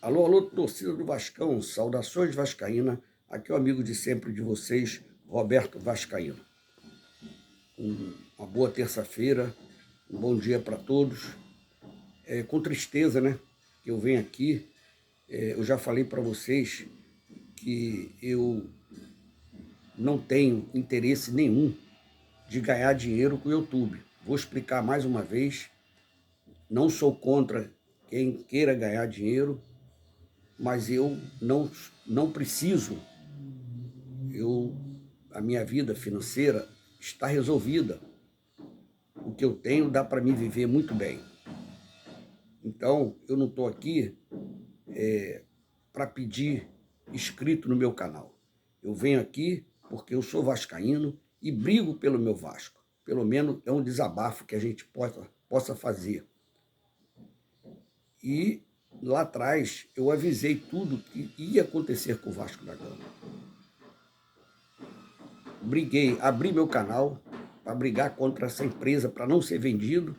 Alô, alô, torcida do Vascão, saudações vascaína, aqui é o amigo de sempre de vocês, Roberto Vascaíno. Uma boa terça-feira, um bom dia para todos. Com tristeza, né, que eu venho aqui, eu já falei para vocês que eu não tenho interesse nenhum de ganhar dinheiro com o YouTube. Vou explicar mais uma vez, não sou contra quem queira ganhar dinheiro, mas eu não preciso. A minha vida financeira está resolvida. O que eu tenho dá para me viver muito bem. Então, eu não estou aqui para pedir inscrito no meu canal. Eu venho aqui porque eu sou vascaíno e brigo pelo meu Vasco. Pelo menos é um desabafo que a gente possa fazer. E lá atrás eu avisei tudo que ia acontecer com o Vasco da Gama. Abri meu canal para brigar contra essa empresa, para não ser vendido,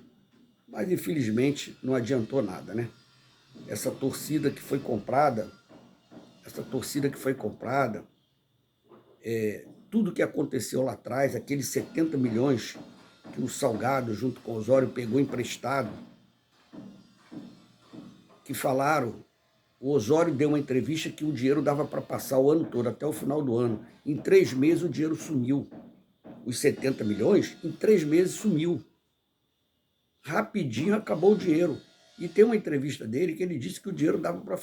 mas infelizmente não adiantou nada, né? Essa torcida que foi comprada, tudo que aconteceu lá atrás, aqueles 70 milhões que o Salgado, junto com o Osório, pegou emprestado, que falaram, o Osório deu uma entrevista que o dinheiro dava para passar o ano todo, até o final do ano. Em 3 meses o dinheiro sumiu. Os 70 milhões, em 3 meses sumiu. Rapidinho acabou o dinheiro. E tem uma entrevista dele que ele disse que o dinheiro dava para...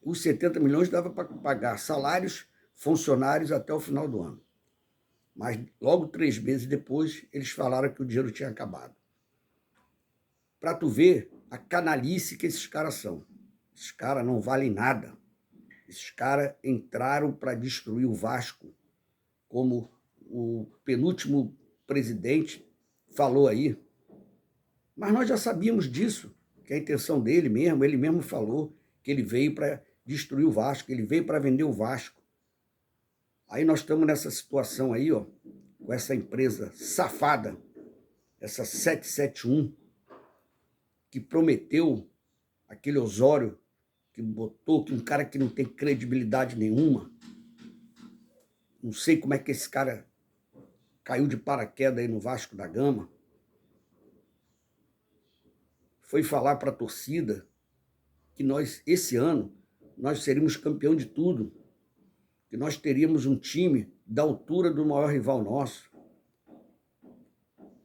Os 70 milhões dava para pagar salários, funcionários até o final do ano. Mas logo 3 meses depois, eles falaram que o dinheiro tinha acabado. Para tu ver a canalice que esses caras são. Esses caras não valem nada. Esses caras entraram para destruir o Vasco, como o penúltimo presidente falou aí. Mas nós já sabíamos disso, que a intenção dele mesmo, ele mesmo falou que ele veio para destruir o Vasco, ele veio para vender o Vasco. Aí nós estamos nessa situação aí, ó, com essa empresa safada, essa 771, que prometeu aquele Osório, que botou que um cara que não tem credibilidade nenhuma. Não sei como é que esse cara caiu de paraquedas aí no Vasco da Gama. Foi falar para a torcida que nós, esse ano, nós seríamos campeão de tudo, que nós teríamos um time da altura do maior rival nosso,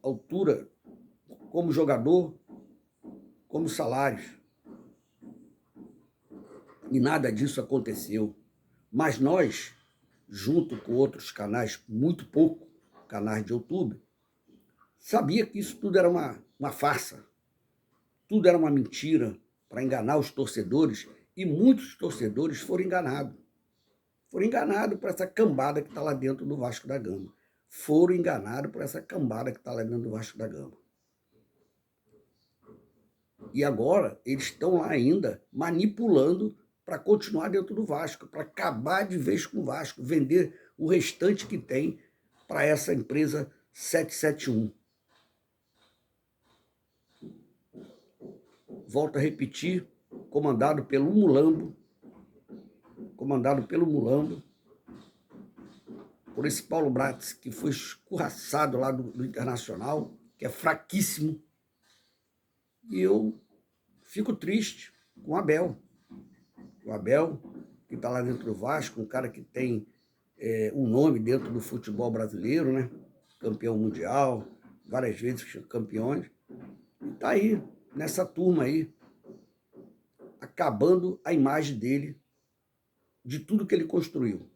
altura como jogador, como salários. E nada disso aconteceu. Mas nós, junto com outros canais, muito pouco, canais de YouTube, sabia que isso tudo era uma farsa, tudo era uma mentira para enganar os torcedores, e muitos torcedores foram enganados. Foram enganados por essa cambada que está lá dentro do Vasco da Gama. Foram enganados por essa cambada que está lá dentro do Vasco da Gama. E agora eles estão lá ainda manipulando para continuar dentro do Vasco, para acabar de vez com o Vasco, vender o restante que tem para essa empresa 771. Volto a repetir, comandado pelo Mulambo, por esse Paulo Bratz, que foi escorraçado lá do Internacional, que é fraquíssimo. E eu fico triste com o Abel. O Abel, que está lá dentro do Vasco, um cara que tem um nome dentro do futebol brasileiro, né? Campeão mundial, várias vezes campeões. E está aí, nessa turma aí, acabando a imagem dele, de tudo que ele construiu.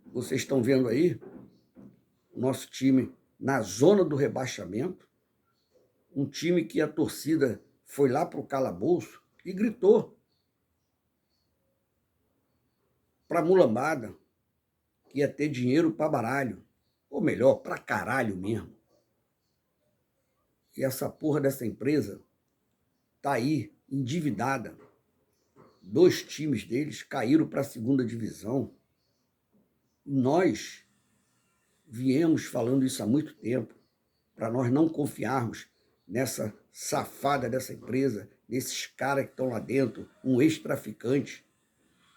Vocês estão vendo aí o nosso time na zona do rebaixamento, um time que a torcida foi lá para o calabouço e gritou para a mulambada que ia ter dinheiro para baralho, ou melhor, para caralho mesmo. E essa porra dessa empresa tá aí, endividada. 2 times deles caíram para a 2ª divisão. Nós viemos falando isso há muito tempo, para nós não confiarmos nessa safada dessa empresa, nesses caras que estão lá dentro, um ex-traficante.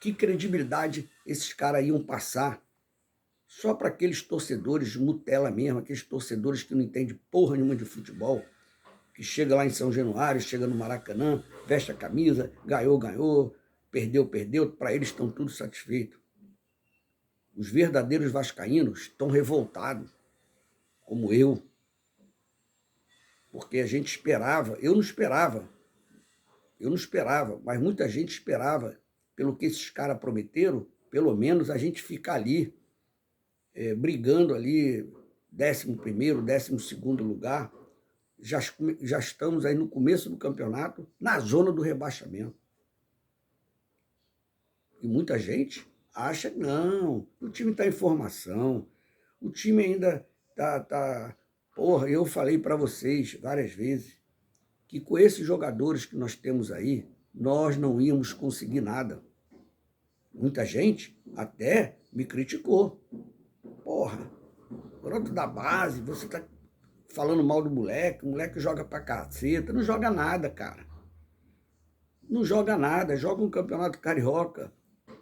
Que credibilidade esses caras iam passar só para aqueles torcedores de Nutella mesmo, aqueles torcedores que não entendem porra nenhuma de futebol, que chega lá em São Januário, chega no Maracanã, veste a camisa, ganhou, ganhou, perdeu, perdeu, para eles estão tudo satisfeitos. Os verdadeiros vascaínos estão revoltados, como eu, porque a gente esperava, eu não esperava, mas muita gente esperava, pelo que esses caras prometeram, pelo menos a gente ficar ali, brigando ali, 11º, 12º lugar, já estamos aí no começo do campeonato, na zona do rebaixamento. E muita gente acha que não, o time está em formação, o time ainda está... Porra, eu falei para vocês várias vezes que com esses jogadores que nós temos aí, nós não íamos conseguir nada. Muita gente até me criticou. Porra, garoto da base, você está falando mal do moleque, o moleque joga pra caceta. Não joga nada, cara. Não joga nada, joga um campeonato carioca,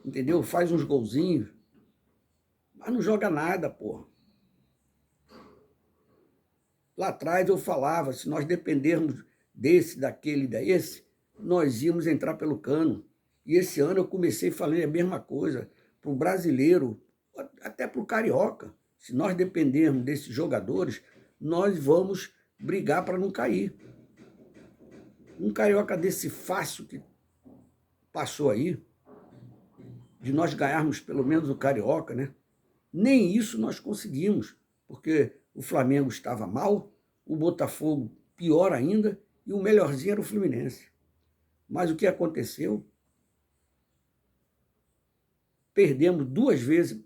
entendeu? Faz uns golzinhos, mas não joga nada, porra. Lá atrás eu falava, se nós dependermos desse, daquele, desse, nós íamos entrar pelo cano. E esse ano eu comecei falando a mesma coisa para o brasileiro, até para o carioca. Se nós dependermos desses jogadores, nós vamos brigar para não cair. Um carioca desse fácil que passou aí, de nós ganharmos pelo menos o carioca, né? Nem isso nós conseguimos, porque o Flamengo estava mal, o Botafogo pior ainda, e o melhorzinho era o Fluminense. Mas o que aconteceu? Perdemos 2 vezes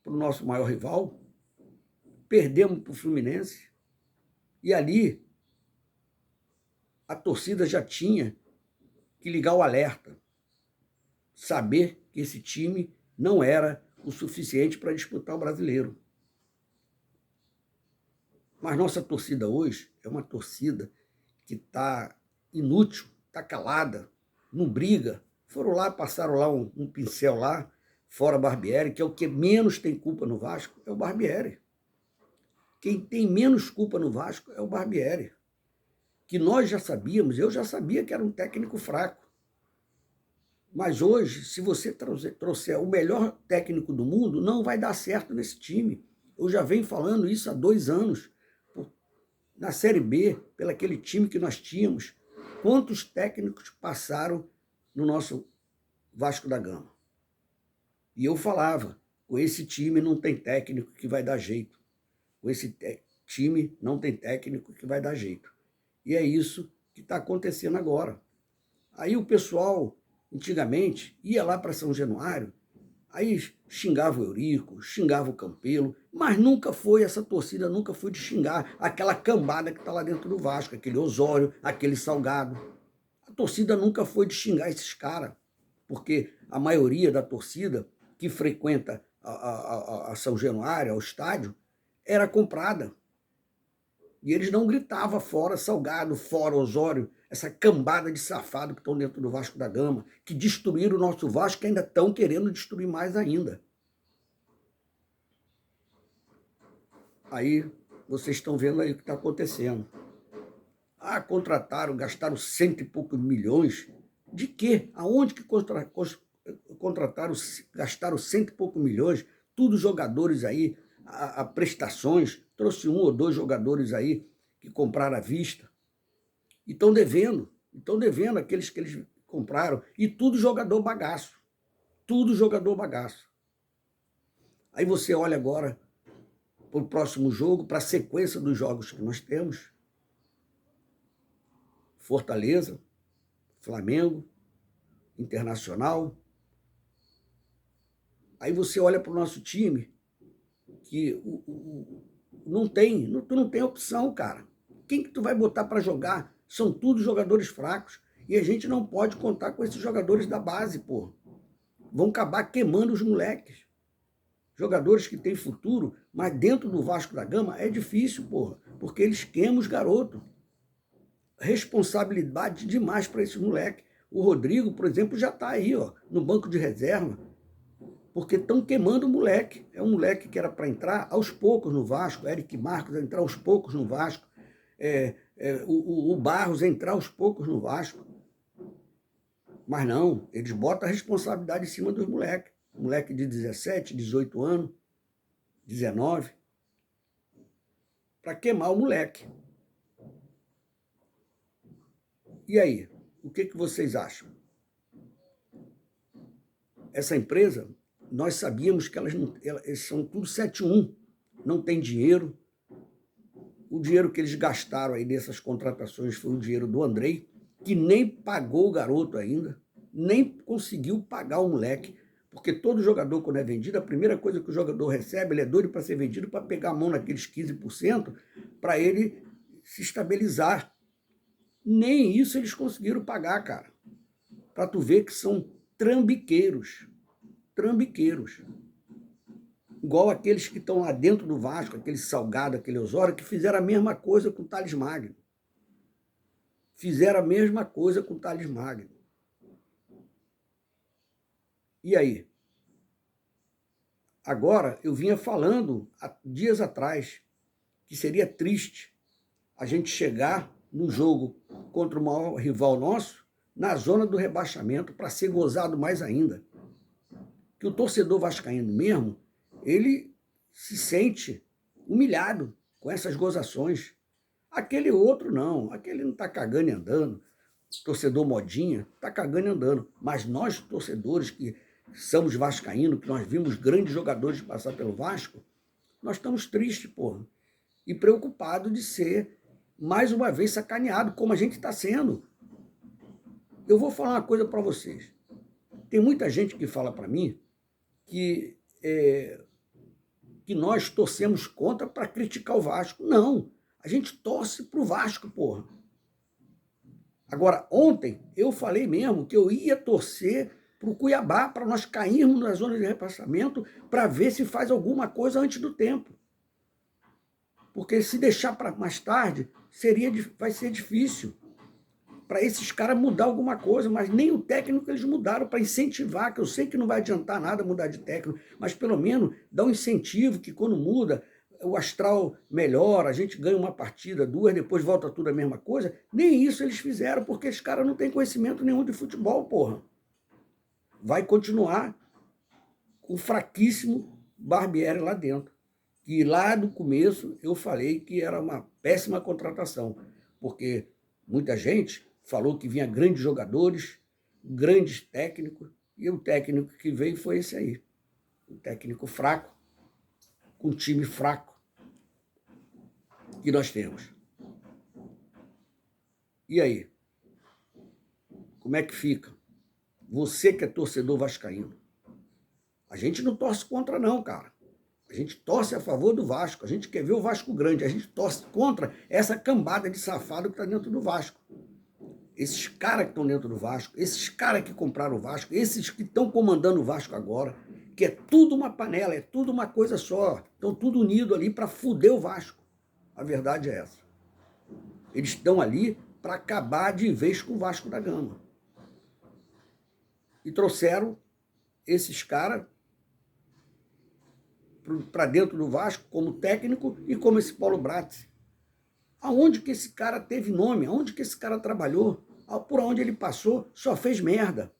para o nosso maior rival, perdemos para o Fluminense, e ali a torcida já tinha que ligar o alerta, saber que esse time não era o suficiente para disputar o brasileiro. Mas nossa torcida hoje é uma torcida que está inútil, está calada, não briga. Foram lá, passaram lá um pincel lá, fora Barbieri, que é o que menos tem culpa no Vasco, é o Barbieri. Quem tem menos culpa no Vasco é o Barbieri. Que nós já sabíamos, eu já sabia que era um técnico fraco. Mas hoje, se você trouxer o melhor técnico do mundo, não vai dar certo nesse time. Eu já venho falando isso há 2 anos. Na Série B, pelo aquele time que nós tínhamos, quantos técnicos passaram no nosso Vasco da Gama? E eu falava, com esse time não tem técnico que vai dar jeito. Com esse time não tem técnico que vai dar jeito. E é isso que está acontecendo agora. Aí o pessoal, antigamente, ia lá para São Januário, aí xingava o Eurico, xingava o Campelo, mas nunca foi, essa torcida nunca foi de xingar aquela cambada que está lá dentro do Vasco, aquele Osório, aquele Salgado. A torcida nunca foi de xingar esses caras, porque a maioria da torcida que frequenta a São Januário, ao estádio, era comprada. E eles não gritavam fora Salgado, fora Osório, essa cambada de safado que estão dentro do Vasco da Gama, que destruíram o nosso Vasco, que ainda estão querendo destruir mais ainda. Aí vocês estão vendo aí o que está acontecendo. Ah, contrataram, gastaram 100 e poucos milhões. De quê? Aonde que contrataram, gastaram 100 e poucos milhões? Tudo jogadores aí, a prestações. Trouxe 1 ou 2 jogadores aí que compraram à vista. E estão devendo aqueles que eles compraram. E tudo jogador bagaço. Tudo jogador bagaço. Aí você olha agora para o próximo jogo, para a sequência dos jogos que nós temos. Fortaleza, Flamengo, Internacional. Aí você olha para o nosso time, que tu não tem opção, cara. Quem que tu vai botar para jogar? São todos jogadores fracos. E a gente não pode contar com esses jogadores da base, pô. Vão acabar queimando os moleques. Jogadores que têm futuro, mas dentro do Vasco da Gama é difícil, porra, porque eles queimam os garotos. responsabilidade demais para esses moleques. O Rodrigo, por exemplo, já está aí, ó, no banco de reserva, porque estão queimando o moleque. É um moleque que era para entrar aos poucos no Vasco, Eric Marcos entrar aos poucos no Vasco, o Barros entrar aos poucos no Vasco. Mas não, eles botam a responsabilidade em cima dos moleques. Moleque de 17, 18 anos, 19, para queimar o moleque. E aí, o que vocês acham? Essa empresa, nós sabíamos que elas são tudo 7-1, não tem dinheiro. O dinheiro que eles gastaram aí nessas contratações foi o dinheiro do Andrei, que nem pagou o garoto ainda, nem conseguiu pagar o moleque, porque todo jogador, quando é vendido, a primeira coisa que o jogador recebe, ele é doido para ser vendido, para pegar a mão naqueles 15%, para ele se estabilizar. Nem isso eles conseguiram pagar, cara. Para tu ver que são trambiqueiros. Trambiqueiros. Igual aqueles que estão lá dentro do Vasco, aquele Salgado, aquele Osório, que fizeram a mesma coisa com o Thales Magno. Fizeram a mesma coisa com o Thales Magno. E aí? Agora, eu vinha falando há dias atrás que seria triste a gente chegar no jogo contra o maior rival nosso, na zona do rebaixamento, para ser gozado mais ainda. Que o torcedor vascaíno mesmo, ele se sente humilhado com essas gozações. Aquele outro não, aquele não está cagando e andando. Torcedor modinha, está cagando e andando. Mas nós, torcedores que somos vascaínos, que nós vimos grandes jogadores passar pelo Vasco, nós estamos tristes, porra. E preocupados de ser, mais uma vez, sacaneado, como a gente está sendo. Eu vou falar uma coisa para vocês. Tem muita gente que fala para mim que nós torcemos contra para criticar o Vasco. Não, a gente torce para o Vasco, porra. Agora, ontem eu falei mesmo que eu ia torcer para o Cuiabá, para nós cairmos na zona de repassamento, para ver se faz alguma coisa antes do tempo. Porque se deixar para mais tarde, vai ser difícil para esses caras mudar alguma coisa, mas nem o técnico eles mudaram para incentivar, que eu sei que não vai adiantar nada mudar de técnico, mas pelo menos dá um incentivo que quando muda, o astral melhora, a gente ganha uma partida, duas, depois volta tudo a mesma coisa. Nem isso eles fizeram, porque esses caras não têm conhecimento nenhum de futebol, porra. Vai continuar com o fraquíssimo Barbieri lá dentro. E lá no começo eu falei que era uma péssima contratação, porque muita gente falou que vinha grandes jogadores, grandes técnicos, e o técnico que veio foi esse aí. Um técnico fraco, com um time fraco que nós temos. E aí? Como é que fica? Você que é torcedor vascaíno. A gente não torce contra não, cara. A gente torce a favor do Vasco. A gente quer ver o Vasco grande. A gente torce contra essa cambada de safado que está dentro do Vasco. Esses caras que estão dentro do Vasco, esses caras que compraram o Vasco, esses que estão comandando o Vasco agora, que é tudo uma panela, é tudo uma coisa só. Estão tudo unido ali para fuder o Vasco. A verdade é essa. Eles estão ali para acabar de vez com o Vasco da Gama. E trouxeram esses caras para dentro do Vasco como técnico e como esse Paulo Bratz. Aonde que esse cara teve nome? Aonde que esse cara trabalhou? Por onde ele passou, só fez merda.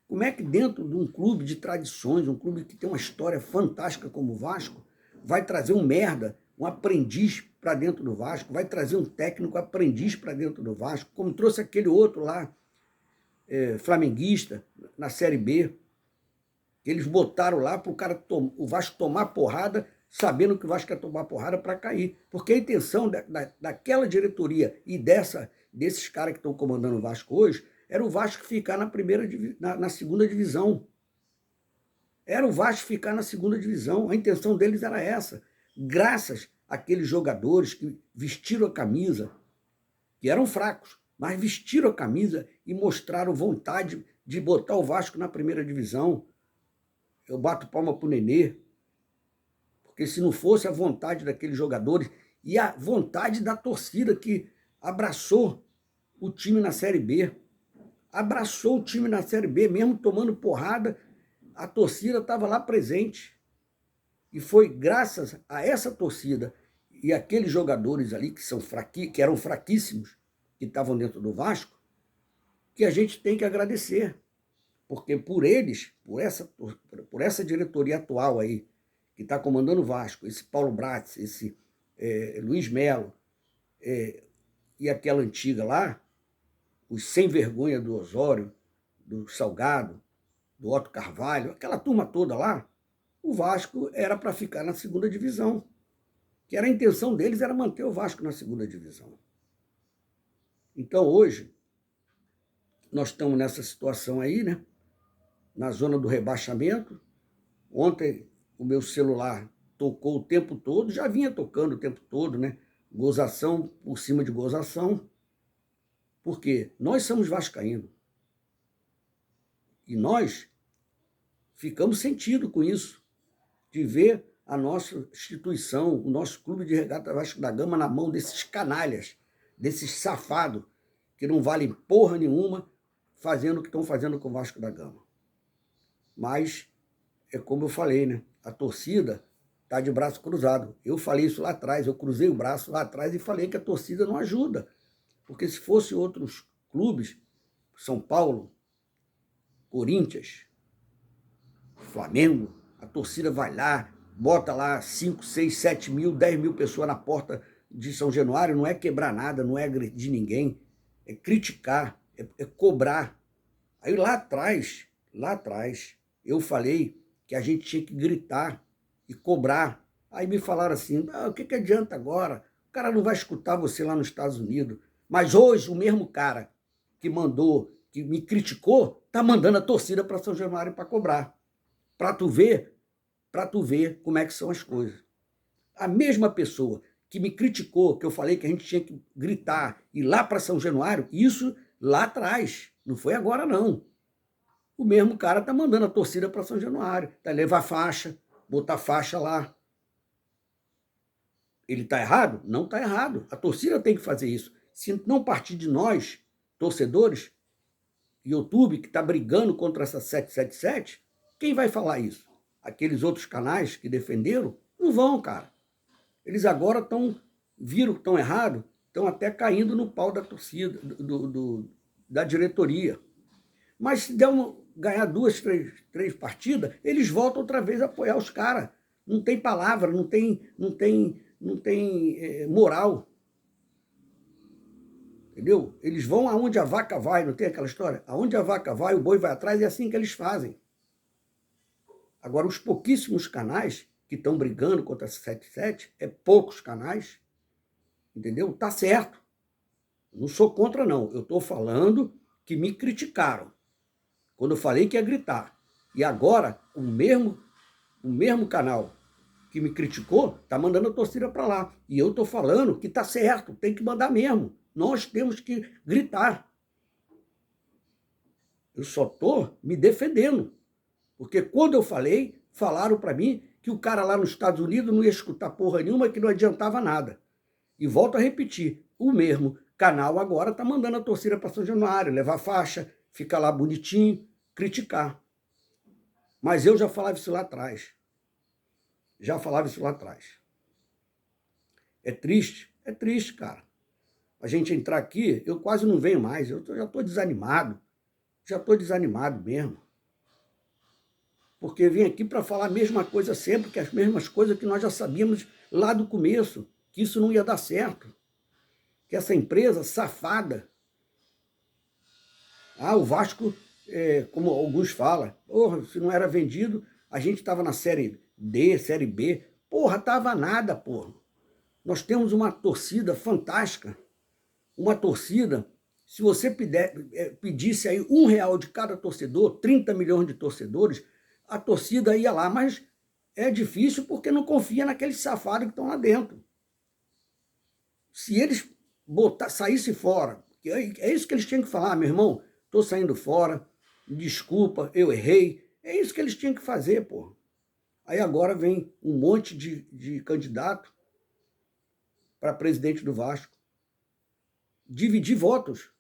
Como é que dentro de um clube de tradições, um clube que tem uma história fantástica como o Vasco, vai trazer um merda, um aprendiz para dentro do Vasco, vai trazer um técnico aprendiz para dentro do Vasco, como trouxe aquele outro lá, flamenguista, na Série B. Eles botaram lá para o Vasco tomar porrada, sabendo que o Vasco ia tomar porrada para cair. Porque a intenção daquela diretoria e desses caras que estão comandando o Vasco hoje era o Vasco ficar na segunda divisão. Era o Vasco ficar na segunda divisão. A intenção deles era essa. Graças àqueles jogadores que vestiram a camisa, que eram fracos, mas vestiram a camisa e mostraram vontade de botar o Vasco na primeira divisão. Eu bato palma pro Nenê, porque se não fosse a vontade daqueles jogadores e a vontade da torcida, que abraçou o time na Série B. Abraçou o time na Série B, mesmo tomando porrada, a torcida estava lá presente. E foi graças a essa torcida e aqueles jogadores ali que eram fraquíssimos, que estavam dentro do Vasco, que a gente tem que agradecer. Porque por eles, por essa diretoria atual aí, que está comandando o Vasco, esse Paulo Bratz, esse Luiz Melo, e aquela antiga lá, os sem vergonha do Osório, do Salgado, do Otto Carvalho, aquela turma toda lá, o Vasco era para ficar na segunda divisão. Que era a intenção deles era manter o Vasco na segunda divisão. Então hoje, nós estamos nessa situação aí, né? Na zona do rebaixamento. Ontem o meu celular tocou o tempo todo, já vinha tocando o tempo todo, né? Gozação por cima de gozação. Porque nós somos vascaínos. E nós ficamos sentidos com isso, de ver a nossa instituição, o nosso clube de regata Vasco da Gama na mão desses canalhas, desses safados, que não valem porra nenhuma, fazendo o que estão fazendo com o Vasco da Gama. Mas, é como eu falei, né? A torcida está de braço cruzado. Eu falei isso lá atrás, eu cruzei o braço lá atrás e falei que a torcida não ajuda. Porque se fosse outros clubes, São Paulo, Corinthians, Flamengo, a torcida vai lá, bota lá 5, 6, 7 mil, 10 mil pessoas na porta de São Januário, não é quebrar nada, não é agredir ninguém, é criticar, é cobrar. Aí lá atrás, eu falei que a gente tinha que gritar e cobrar. Aí me falaram assim, o que adianta agora? O cara não vai escutar você lá nos Estados Unidos. Mas hoje o mesmo cara que mandou, que me criticou, tá mandando a torcida para São Januário para cobrar. Para tu ver como é que são as coisas. A mesma pessoa que me criticou, que eu falei que a gente tinha que gritar, ir lá para São Januário, isso lá atrás, não foi agora não. O mesmo cara tá mandando a torcida para São Januário, tá levar faixa, botar faixa lá. Ele tá errado? Não tá errado. A torcida tem que fazer isso. Se não partir de nós, torcedores, YouTube, que está brigando contra essa 777, quem vai falar isso? Aqueles outros canais que defenderam? Não vão, cara. Eles agora viram que estão errados, estão até caindo no pau da torcida, da diretoria. Mas se ganhar 2, 3 partidas, eles voltam outra vez a apoiar os caras. Não tem palavra, não tem moral. Entendeu? Eles vão aonde a vaca vai, não tem aquela história? Aonde a vaca vai, o boi vai atrás, é assim que eles fazem. Agora, os pouquíssimos canais que estão brigando contra a 77, poucos canais, entendeu? Tá certo. Não sou contra, não. Eu estou falando que me criticaram quando eu falei que ia gritar. E agora, o mesmo canal que me criticou está mandando a torcida para lá. E eu estou falando que tá certo, tem que mandar mesmo. Nós temos que gritar. Eu só estou me defendendo. Porque quando eu falei, falaram para mim que o cara lá nos Estados Unidos não ia escutar porra nenhuma, que não adiantava nada. E volto a repetir, o mesmo canal agora está mandando a torcida para São Januário, levar faixa, ficar lá bonitinho, criticar. Mas eu já falava isso lá atrás. É triste, cara. A gente entrar aqui, eu quase não venho mais, já estou desanimado. Já estou desanimado mesmo. Porque vim aqui para falar a mesma coisa sempre, que as mesmas coisas que nós já sabíamos lá do começo, que isso não ia dar certo. Que essa empresa safada, o Vasco, como alguns falam, porra, se não era vendido, a gente estava na Série D, Série B. Porra, estava nada, porra. Nós temos uma torcida fantástica. Uma torcida, se você pedisse aí R$1 de cada torcedor, 30 milhões de torcedores, a torcida ia lá, mas é difícil porque não confia naqueles safados que estão lá dentro. Se eles saíssem fora, é isso que eles tinham que falar, meu irmão, estou saindo fora, desculpa, eu errei. É isso que eles tinham que fazer, pô. Aí agora vem um monte de candidato para presidente do Vasco. dividir votos.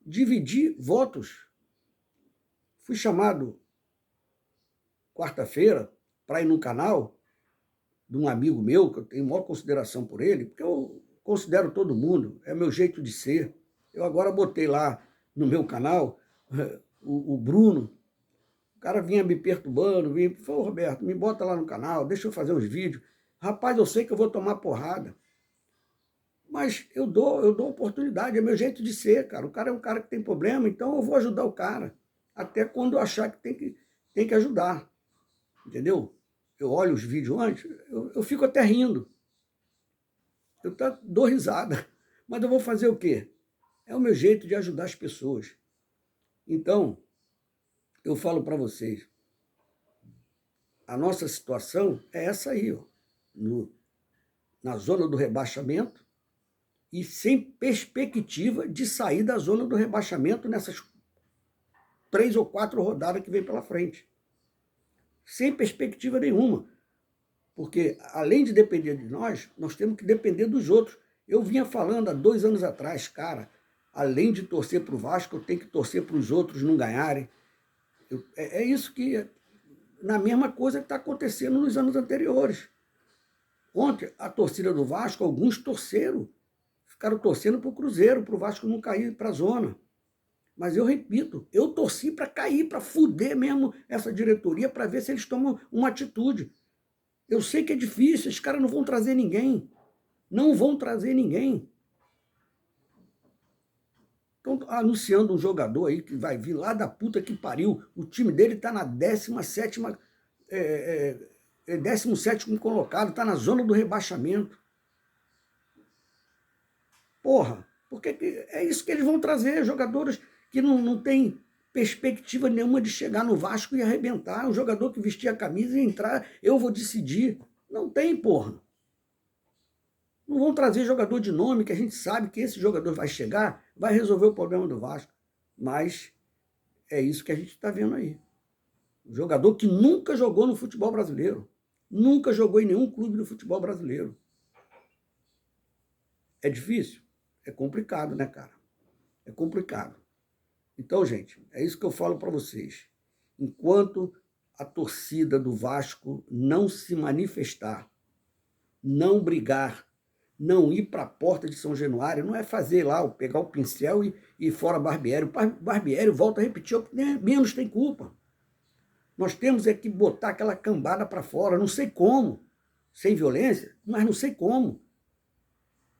Dividir votos. Fui chamado quarta-feira para ir num canal de um amigo meu, que eu tenho maior consideração por ele, porque eu considero todo mundo, é meu jeito de ser. Eu agora botei lá no meu canal o Bruno, o cara vinha me perturbando, falou, Roberto, me bota lá no canal, deixa eu fazer uns vídeos. Rapaz, eu sei que eu vou tomar porrada, mas eu dou oportunidade, é meu jeito de ser, cara. O cara é um cara que tem problema, então eu vou ajudar o cara, até quando eu achar que tem que ajudar, entendeu? Eu olho os vídeos antes, eu fico até rindo. Eu dou risada, mas eu vou fazer o quê? É o meu jeito de ajudar as pessoas. Então, eu falo para vocês, a nossa situação é essa aí, ó, na zona do rebaixamento e sem perspectiva de sair da zona do rebaixamento nessas 3 ou 4 rodadas que vem pela frente. Sem perspectiva nenhuma. Porque, além de depender de nós, nós temos que depender dos outros. Eu vinha falando há 2 anos atrás, cara, além de torcer para o Vasco, eu tenho que torcer para os outros não ganharem. É isso que, na mesma coisa que está acontecendo nos anos anteriores. Ontem, a torcida do Vasco, alguns torceram, ficaram torcendo para o Cruzeiro, para o Vasco não cair para a zona. Mas eu repito, eu torci para cair, para fuder mesmo essa diretoria, para ver se eles tomam uma atitude. Eu sei que é difícil, esses caras não vão trazer ninguém. Não vão trazer ninguém. Estão anunciando um jogador aí que vai vir lá da puta que pariu. O time dele está na 17ª, 17º colocado, está na zona do rebaixamento. Porra, porque é isso que eles vão trazer, jogadores que não têm perspectiva nenhuma de chegar no Vasco e arrebentar. O jogador que vestir a camisa e entrar, eu vou decidir. Não tem, porra. Não vão trazer jogador de nome, que a gente sabe que esse jogador vai chegar, vai resolver o problema do Vasco. Mas é isso que a gente está vendo aí. Um jogador que nunca jogou no futebol brasileiro. Nunca jogou em nenhum clube do futebol brasileiro. É difícil? É complicado, né, cara? É complicado. Então, gente, é isso que eu falo para vocês. Enquanto a torcida do Vasco não se manifestar, não brigar, não ir para a porta de São Januário, não é fazer lá, pegar o pincel e fora Barbieri. O Barbieri, volta a repetir, é o que menos tem culpa. Nós temos é que botar aquela cambada para fora, não sei como, sem violência, mas não sei como.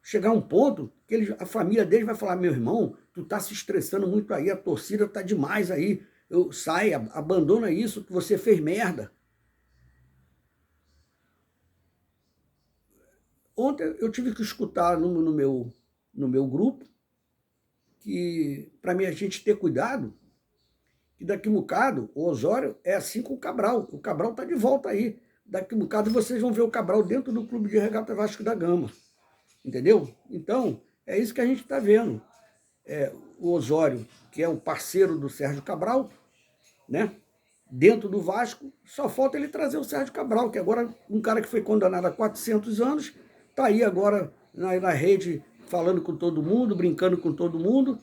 Chegar a um ponto que a família dele vai falar, meu irmão, tu tá se estressando muito aí, a torcida tá demais aí, sai, abandona isso, que você fez merda. Ontem eu tive que escutar no meu grupo que, para mim, a gente ter cuidado, que daqui a um bocado, o Osório é assim com o Cabral. O Cabral está de volta aí. Daqui a um bocado vocês vão ver o Cabral dentro do Clube de Regata Vasco da Gama. Entendeu? Então, é isso que a gente está vendo. O Osório, que é o parceiro do Sérgio Cabral, né? Dentro do Vasco, só falta ele trazer o Sérgio Cabral, que agora um cara que foi condenado a 400 anos, está aí agora na rede falando com todo mundo, brincando com todo mundo,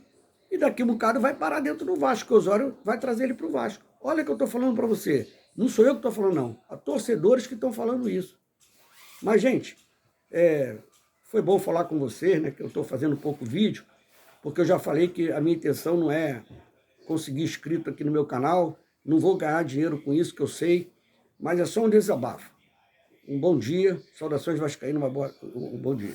e daqui a um bocado vai parar dentro do Vasco, que o Osório vai trazer ele para o Vasco. Olha o que eu estou falando para você. Não sou eu que estou falando, não. Há torcedores que estão falando isso. Mas, gente, foi bom falar com vocês, né, que eu estou fazendo pouco vídeo, porque eu já falei que a minha intenção não é conseguir inscrito aqui no meu canal, não vou ganhar dinheiro com isso, que eu sei, mas é só um desabafo. Um bom dia, saudações vascaínas, um bom dia.